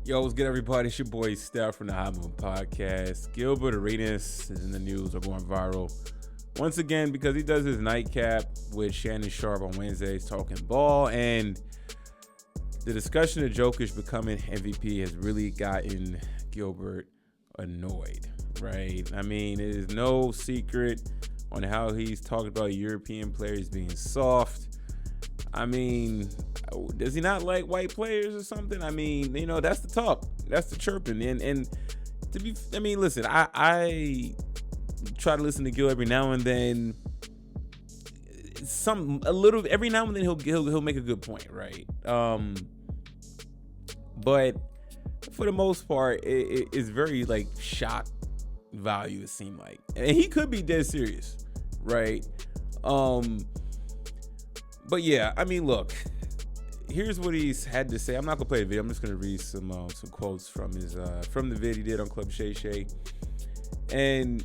Yo, what's good, everybody? It's your boy Steph from the High Moving Podcast. Gilbert Arenas is in the news or going viral once again because he does his nightcap with Shannon Sharpe on Wednesdays talking ball, and the discussion of Jokic becoming MVP has really gotten Gilbert annoyed, right? I mean, it is no secret on how he's talking about European players being soft. I mean, does he not like white players or something? I mean, you know, that's the talk. That's the chirping. And listen, I try to listen to Gil every now and then. Every now and then he'll make a good point, right? But for the most part, it's very like shock value, it seemed like. And he could be dead serious, right? But yeah, I mean, look, here's what he's had to say. I'm not gonna play the video. I'm just gonna read some quotes from his from the vid he did on Club Shay Shay, and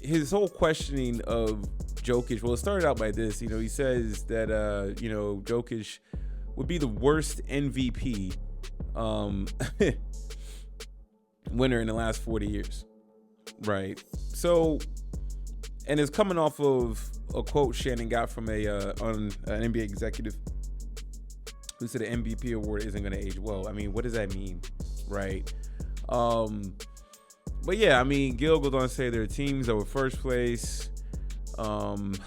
his whole questioning of Jokic. Well, it started out by this. You know, he says that Jokic would be the worst MVP winner in the last 40 years, right? So, and it's coming off of a quote Shannon got from an NBA executive who said the MVP award isn't going to age well. I mean, what does that mean, right? But yeah, I mean, Gil goes on to say there are teams that were first place. The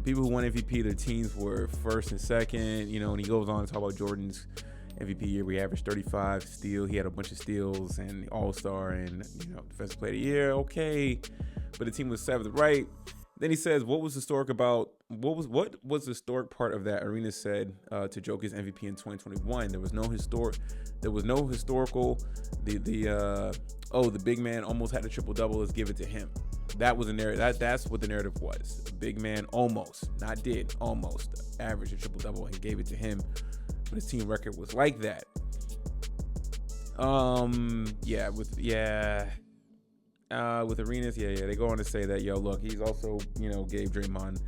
people who won MVP, their teams were first and second. You know, and he goes on to talk about Jordan's MVP year where he averaged 35 steals. He had a bunch of steals and All-Star and, Defensive Player of the Year. Okay, but the team was seventh, right? Then he says, what was the historic part of that? Arenas said to Jokic's MVP in 2021. There was no historical. The big man almost had a triple double. Let's give it to him. That was a narrative. That's what the narrative was. The big man almost, not did, almost averaged a triple double and gave it to him. But his team record was like that. With Arenas, they go on to say that, look, he's also, gave Draymond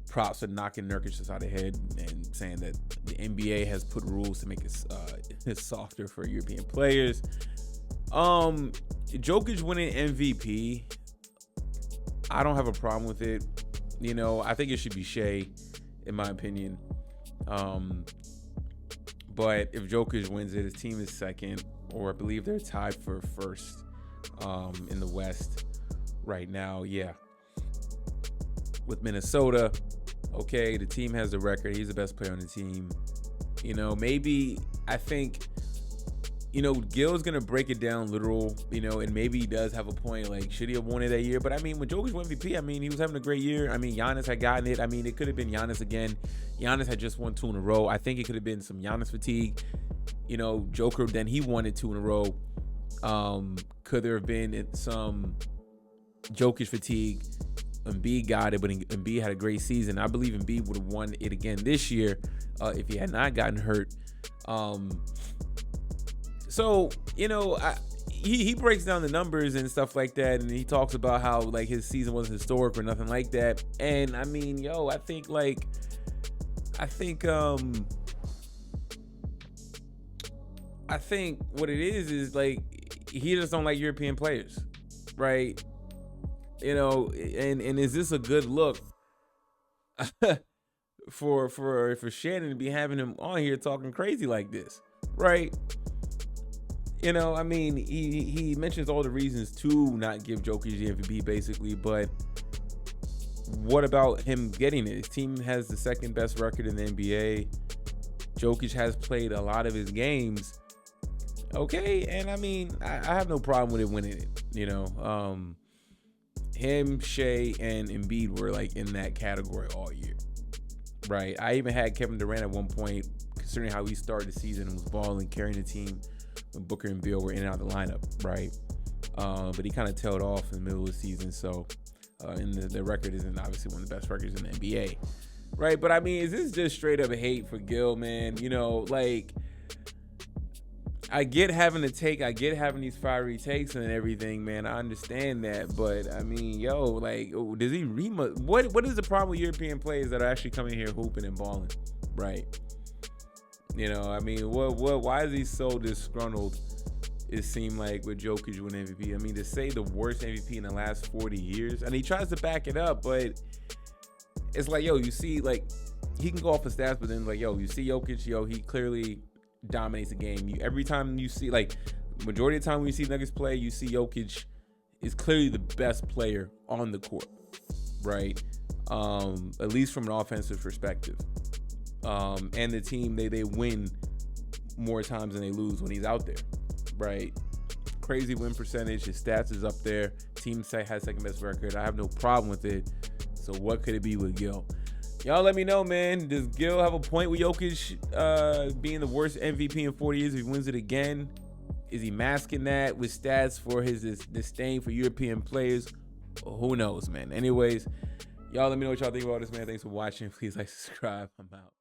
props for knocking Nurkic out of head and saying that the NBA has put rules to make it softer for European players. Jokic winning MVP, I don't have a problem with it. I think it should be Shea, in my opinion. But if Jokic wins it, his team is second, or I believe they're tied for first in the West right now. Yeah, with Minnesota. Okay, the team has the record. He's the best player on the team. Maybe I think Gil's gonna break it down literal, and maybe he does have a point. Like, should he have won it that year? But I mean, when Jokic won MVP, I mean, he was having a great year. I mean, Giannis had gotten it. I mean, it could have been Giannis again. Giannis had just won 2 in a row. I think it could have been some Giannis fatigue. Joker, then he won it 2 in a row. Could there have been some Jokic fatigue? Embiid got it, but Embiid had a great season. I believe Embiid would have won it again this year if he had not gotten hurt. So, he breaks down the numbers and stuff like that, and he talks about how, like, his season wasn't historic or nothing like that. And, I mean, I think what it is like, he just don't like European players, right? And is this a good look for Shannon to be having him on here talking crazy like this, right? I mean, he mentions all the reasons to not give Jokic the MVP, basically, but what about him getting it? His team has the second best record in the NBA. Jokic has played a lot of his games. Okay, and I mean, I have no problem with it winning it. Him, Shea, and Embiid were like in that category all year, right? I even had Kevin Durant at one point, considering how he started the season and was balling, carrying the team when Booker and Beal were in and out of the lineup, right? But he kind of tailed off in the middle of the season, so and the record isn't obviously one of the best records in the NBA, right? But I mean, is this just straight up hate for Gil, man? Like, I get having a take. I get having these fiery takes and everything, man. I understand that. But, I mean, like, does he what is the problem with European players that are actually coming here hooping and balling, right? I mean, why is he so disgruntled it seemed like with Jokic winning MVP. I mean, to say the worst MVP in the last 40 years, and he tries to back it up, but it's like, yo, you see, like, he can go off the stats, but then, like, yo, you see Jokic, yo, he clearly dominates the game. Every time you see, like, majority of the time when you see Nuggets play, you see Jokic is clearly the best player on the court, right? At least from an offensive perspective. And the team, they win more times than they lose when he's out there, right? Crazy win percentage. His stats is up there. Team has second best record. I have no problem with it. So what could it be with Gil? Y'all let me know, man. Does Gil have a point with Jokic being the worst MVP in 40 years if he wins it again? Is he masking that with stats for his disdain for European players? Who knows, man. Anyways, y'all let me know what y'all think about this, man. Thanks for watching. Please like, subscribe. I'm out.